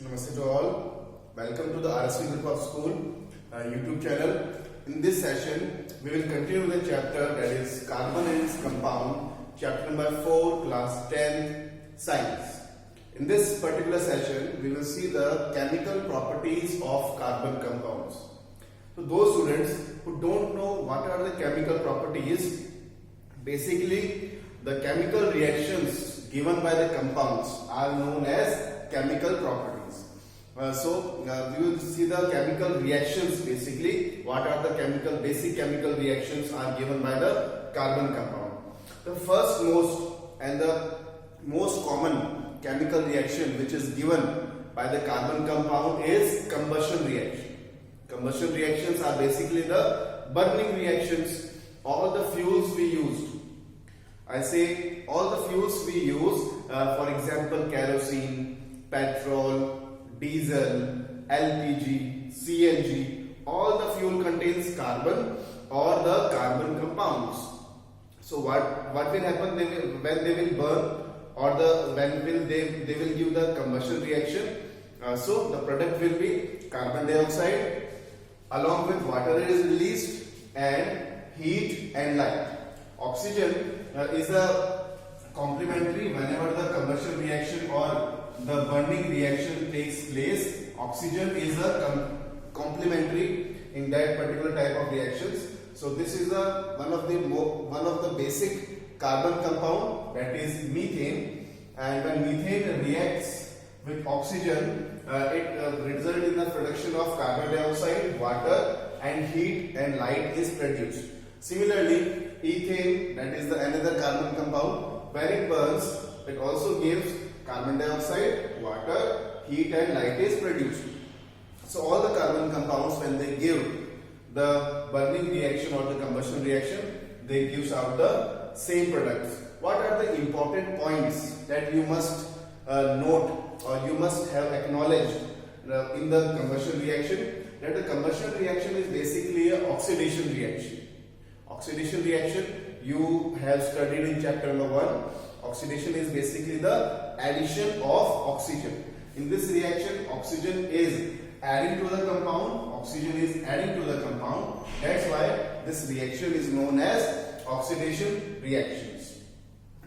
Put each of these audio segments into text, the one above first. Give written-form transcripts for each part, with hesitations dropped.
Namaste to all. Welcome to the RSV Group of School YouTube channel. In this session, we will continue the chapter that is Carbon and its Compound, chapter number 4, class 10, Science. In this particular session, we will see the chemical properties of carbon compounds. So those students who don't know what are the chemical properties, basically the chemical reactions given by the compounds are known as chemical properties. We will see the chemical reactions, basically what are the basic chemical reactions are given by the carbon compound. The first most common chemical reaction which is given by the carbon compound is combustion reaction. Combustion reactions are basically the burning reactions. All the fuels we used, all the fuels we use, for example kerosene, petrol, diesel, LPG, CNG, all the fuel contains carbon or the carbon compounds. So what will happen when they will burn or they will give the combustion reaction? So the product will be carbon dioxide, along with water is released and heat and light. Oxygen is a complementary. Whenever the combustion reaction or the burning reaction takes place, oxygen is a complementary in that particular type of reactions. So this is one of the basic carbon compound, that is methane, and when methane reacts with oxygen, it results in the production of carbon dioxide, water, and heat and light is produced. Similarly, ethane, that is another carbon compound, when it burns, it also gives carbon dioxide, water, heat and light is produced. So all the carbon compounds, when they give the burning reaction or the combustion reaction, they gives out the same products. What are the important points that you must note or you must have acknowledged in the combustion reaction? That the combustion reaction is basically an oxidation reaction. Oxidation reaction you have studied in chapter number 1. Oxidation is basically the addition of oxygen. In this reaction, oxygen is adding to the compound, oxygen is adding to the compound. That's why this reaction is known as oxidation reactions.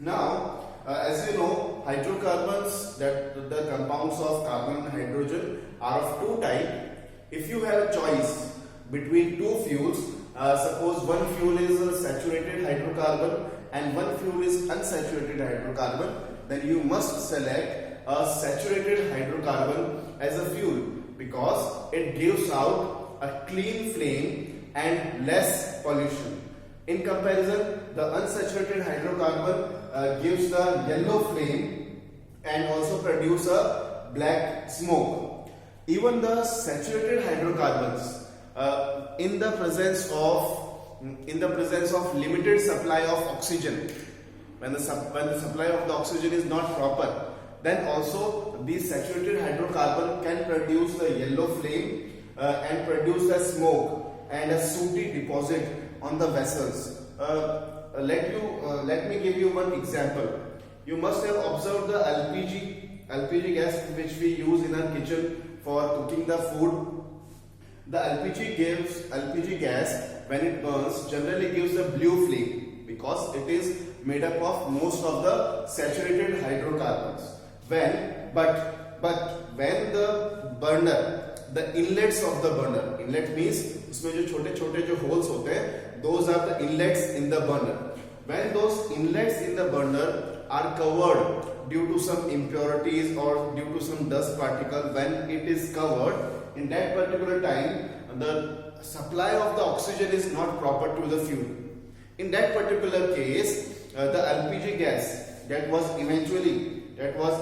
Now, as you know, hydrocarbons, that the compounds of carbon and hydrogen are of two types. If you have a choice between two fuels, suppose one fuel is a saturated hydrocarbon and one fuel is unsaturated hydrocarbon, then you must select a saturated hydrocarbon as a fuel because it gives out a clean flame and less pollution. In comparison, the unsaturated hydrocarbon gives the yellow flame and also produce a black smoke. Even the saturated hydrocarbons, in the presence of limited supply of oxygen, when the supply of the oxygen is not proper, then also these saturated hydrocarbon can produce a yellow flame and produce a smoke and a sooty deposit on the vessels. Let me give you one example. You must have observed the LPG gas which we use in our kitchen for cooking the food. The LPG gas, when it burns, generally gives a blue flame because it is made up of most of the saturated hydrocarbons. When the burner, the inlets of the burner, inlet means उसमें जो छोटे-छोटे जो holes होते हैं, those are the inlets in the burner. When those inlets in the burner are covered due to some impurities or due to some dust particle, when it is covered, in that particular time, the supply of the oxygen is not proper to the fuel. In that particular case, the LPG gas that was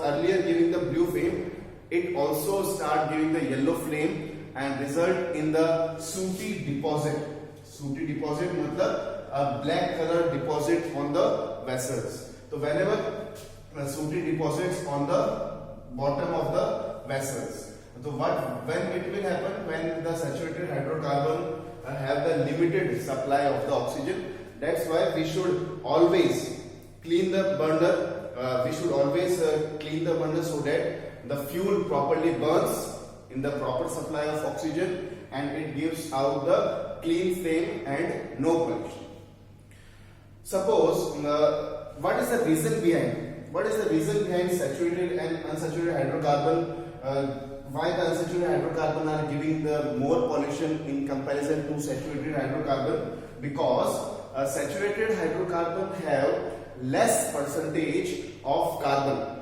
earlier giving the blue flame, it also start giving the yellow flame and result in the sooty deposit. Sooty deposit means a black color deposit on the vessels. So whenever sooty deposits on the bottom of the vessels. So when it will happen? When the saturated hydrocarbon have the limited supply of the oxygen. That's why we should always clean the burner. So that the fuel properly burns in the proper supply of oxygen and it gives out the clean flame and no pollution. Suppose, what is the reason behind? What is the reason behind saturated and unsaturated hydrocarbon? Why the unsaturated hydrocarbon are giving the more pollution in comparison to saturated hydrocarbon? Because saturated hydrocarbon have less percentage of carbon.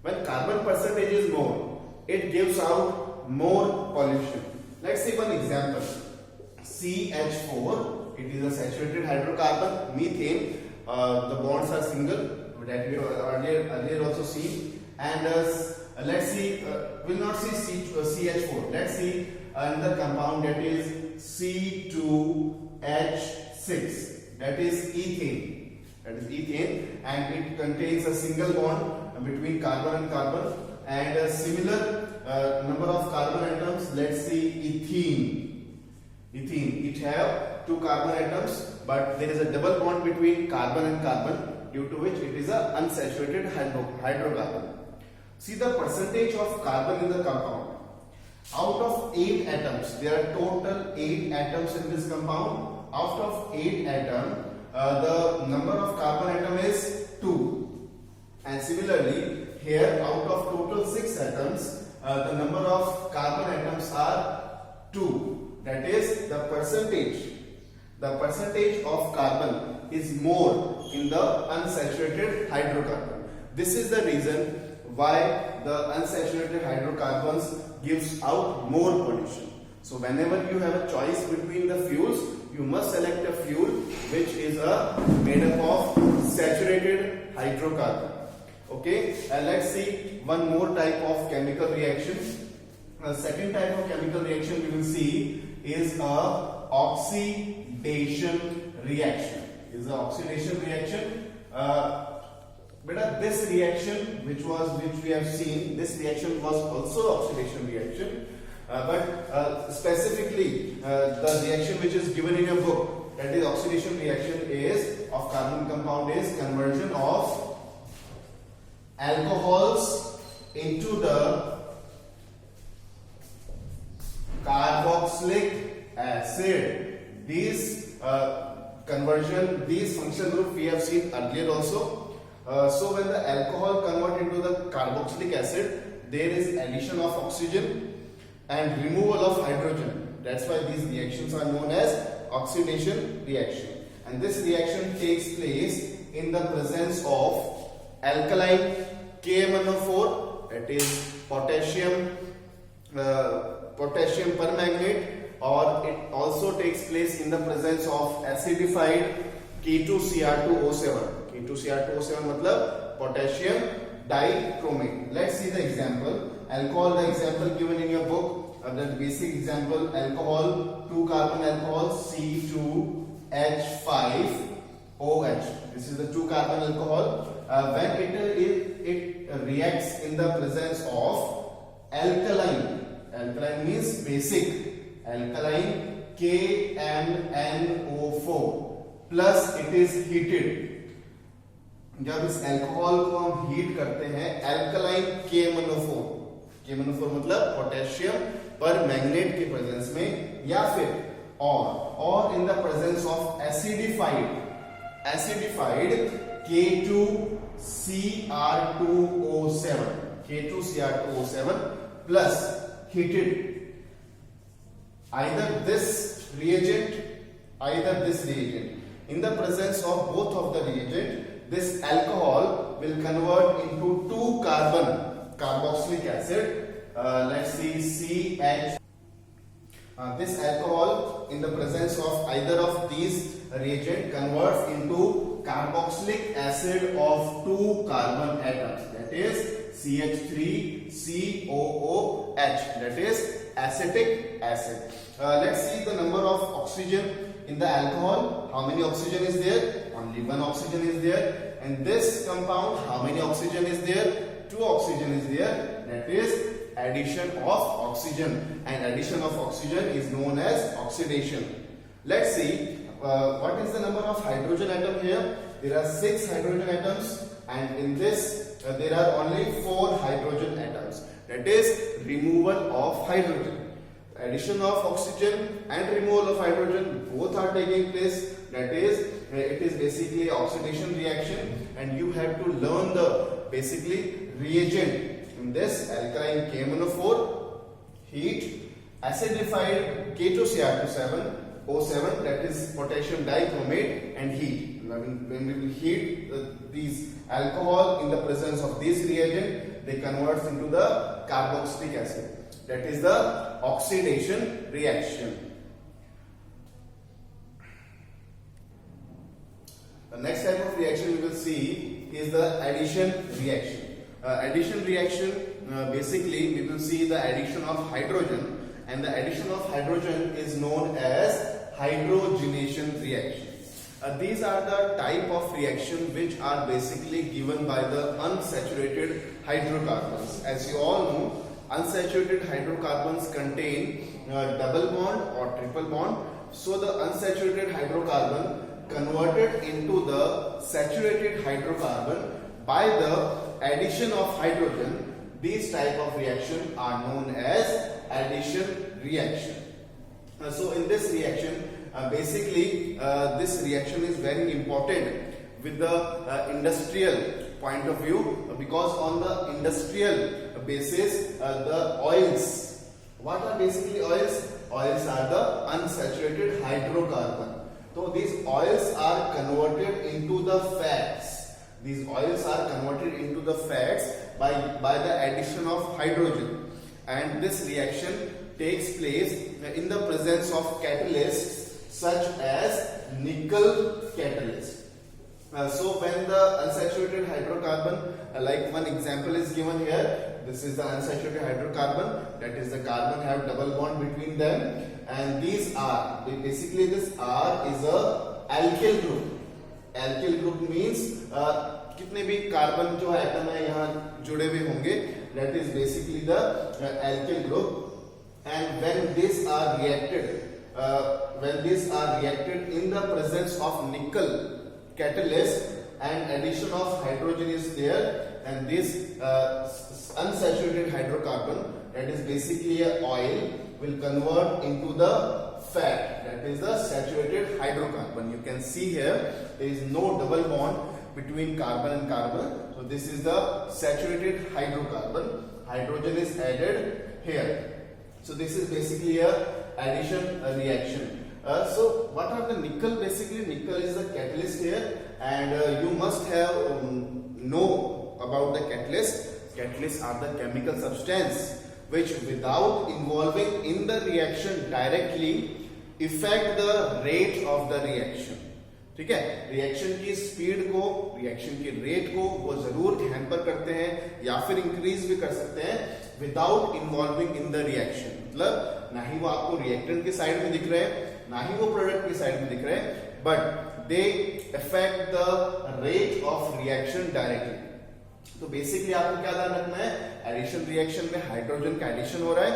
When carbon percentage is more, it gives out more pollution. Let's see one example. CH4, it is a saturated hydrocarbon. Methane, the bonds are single, that we earlier also seen. And let's see, we'll not see CH4. Let's see another compound, that is C2H6. That is ethane. And it contains a single bond between carbon and carbon, and a similar number of carbon atoms. Let's see ethene. It have 2 carbon atoms, but there is a double bond between carbon and carbon, due to which it is a unsaturated hydrocarbon. See the percentage of carbon in the compound. Out of 8 atoms, there are total 8 atoms in this compound. Out of 8 atoms, the number of carbon atom is 2. And similarly, here out of total 6 atoms, the number of carbon atoms are 2. That is, the percentage of carbon is more in the unsaturated hydrocarbon. This is the reason why the unsaturated hydrocarbons gives out more pollution. So whenever you have a choice between the fuels, you must select a fuel which is made up of saturated hydrocarbon. Okay, let's see one more type of chemical reaction. The second type of chemical reaction we will see is a oxidation reaction. But this reaction which we have seen, this reaction was also oxidation reaction. But specifically the reaction which is given in your book, that is oxidation reaction is of carbon compound, is conversion of alcohols into the carboxylic acid. These functional group we have seen earlier also. So when the alcohol convert into the carboxylic acid, there is addition of oxygen and removal of hydrogen. That's why these reactions are known as oxidation reaction. And this reaction takes place in the presence of alkaline KMnO4, that is potassium permanganate, or it also takes place in the presence of acidified K2Cr2O7. K2Cr2O7 matlab potassium dichromate. Let's see the example. Alcohol, the example given in your book, the basic example, alcohol, 2 carbon alcohol, C2H5OH. This is the 2 carbon alcohol. When it reacts in the presence of alkaline means basic, alkaline KMnO4, plus it is heated. जब इस alcohol को हम heat करते हैं, alkaline KMnO4 मतलब potassium पर magnet के presence में, या फिर और in the presence of acidified K2Cr2O7 plus heated. Either this reagent, in the presence of both of the reagent, this alcohol will convert into 2 carboxylic acid. Let's see CH. This alcohol in the presence of either of these reagent converts into carboxylic acid of 2 carbon atoms, that is CH3COOH, that is acetic acid. Let's see the number of oxygen in the alcohol. How many oxygen is there? Only 1 oxygen is there. And this compound, how many oxygen is there? 2 oxygen is there. That is addition of oxygen, and addition of oxygen is known as oxidation. Let's see what is the number of hydrogen atom here. There are 6 hydrogen atoms, and in this there are only 4 hydrogen atoms. That is removal of hydrogen. Addition of oxygen and removal of hydrogen both are taking place. That is, it is basically oxidation reaction, and you have to learn the basically reagent in this: alkaline KMnO4, heat, acidified K2Cr2 O7, that is potassium dichromate, and heat. When we will heat these alcohol in the presence of this reagent, they convert into the carboxylic acid. That is the oxidation reaction. The next type of reaction we will see is the addition reaction. Addition reaction, basically we will see the addition of hydrogen, and the addition of hydrogen is known as hydrogenation reaction. These are the type of reaction which are basically given by the unsaturated hydrocarbons. As you all know, unsaturated hydrocarbons contain double bond or triple bond. So the unsaturated hydrocarbon converted into the saturated hydrocarbon by the addition of hydrogen. These type of reaction are known as addition reaction. So in this reaction, basically this reaction is very important with the industrial point of view, because on the industrial basis the oils, what are basically oils? Oils are the unsaturated hydrocarbon. So these oils are converted into the fats. These oils are converted into the fats by the addition of hydrogen, and this reaction takes place in the presence of catalysts such as nickel catalyst. So when the unsaturated hydrocarbon, like one example is given here, this is the unsaturated hydrocarbon, that is the carbon have double bond between them, and these are basically, this R is a alkyl group. Alkyl group means कितने भी carbon जो atom है यहाँ जुड़े हुए होंगे, that is basically the alkyl group. And when these are reacted in the presence of nickel catalyst and addition of hydrogen is there, and this unsaturated hydrocarbon, that is basically a oil, will convert into the fat, that is the saturated hydrocarbon. You can see here there is no double bond between carbon and carbon, so this is the saturated hydrocarbon. Hydrogen is added here. So this is basically a addition reaction. So what are the nickel? Basically nickel is the catalyst here, and you must have know about the catalyst. Catalysts are the chemical substance which, without involving in the reaction directly, affect the rate of the reaction. ठीक है, reaction की speed को, reaction की rate को वो जरूर hamper करते हैं या फिर इंक्रीज भी कर सकते हैं without involving in the reaction. मतलब ना ही वो आपको रिएक्टेंट की साइड में दिख रहे हैं, ना ही वो प्रोडक्ट की साइड में दिख रहे हैं, but they affect the rate of reaction directly. तो बेसिकली आपको क्या ध्यान रखना है, एडिशन रिएक्शन में हाइड्रोजन का एडिशन हो रहा है,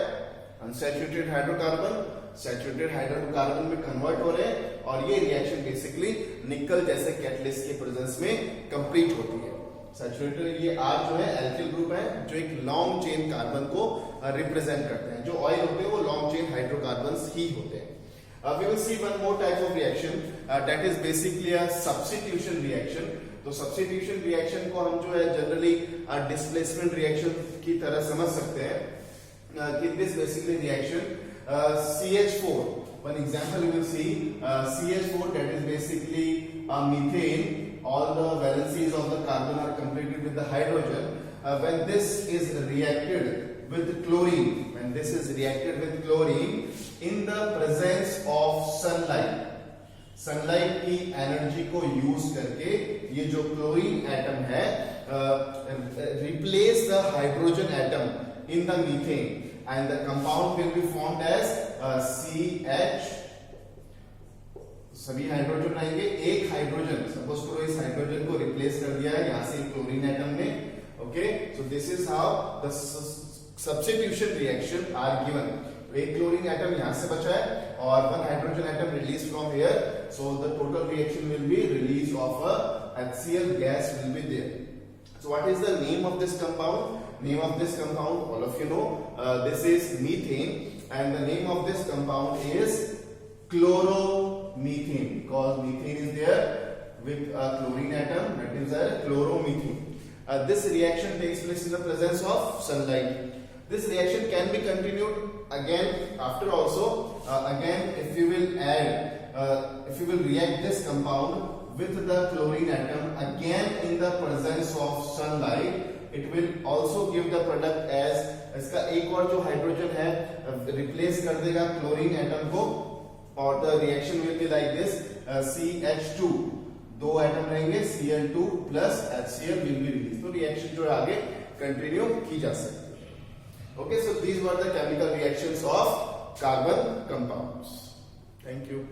अनसैचुरेटेड हाइड्रोकार्बन सैचुरेटेड हाइड्रोकार्बन में कन्वर्ट हो रहे हैं, और ये रिएक्शन बेसिकली निकल जैसे कैटलिस्ट के प्रेजेंस में कंप्लीट होती है. सैचुरेटेड, ये R जो है एल्किल ग्रुप है जो एक लॉन्ग चेन कार्बन को रिप्रेजेंट करते हैं. जो ऑयल होते हैं वो लॉन्ग चेन हाइड्रोकार्बन्स ही होते हैं. We will see one more type of reaction that is basically a substitution reaction. तो substitution reaction को हम जो है जनरली डिस्प्लेसमेंट रिएक्शन की तरह समझ सकते हैं. कि this basically reaction CH4, one example you will see CH4, that is basically methane. All the valencies of the carbon are completed with the hydrogen. When this is reacted with chlorine, in the presence of sunlight, sunlight की energy को use करके ये जो chlorine atom है replace the hydrogen atom in the methane, and the compound will be formed as CH. सभी hydrogen आएंगे, एक hydrogen, suppose करो इस हाइड्रोजन को रिप्लेस कर दिया है यहां से क्लोरीन एटम में. Okay, so this is how the substitution reaction are given. एक क्लोरीन एटम यहां से बचा है और one hydrogen atom release from here, so the total reaction will be release of a HCl gas will be there. So what is the name of this compound? Name of this compound, all of you know, this is methane, and the name of this compound is chloromethane, because methane is there with a chlorine atom, that is a chloromethane. This reaction takes place in the presence of sunlight. This reaction can be continued again after also. Again, if you will add, if you will react this compound with the chlorine atom again in the presence of sunlight, it will also give the product as, इसका एक और जो hydrogen है replace कर देगा chlorine atom को, और the reaction will be like this, CH2, दो एटम रहेंगे, Cl2 plus HCl will be release. तो रिएक्शन जो है आगे कंटिन्यू की जा सकती है. Okay, so these were the chemical reactions of carbon compounds. Thank you.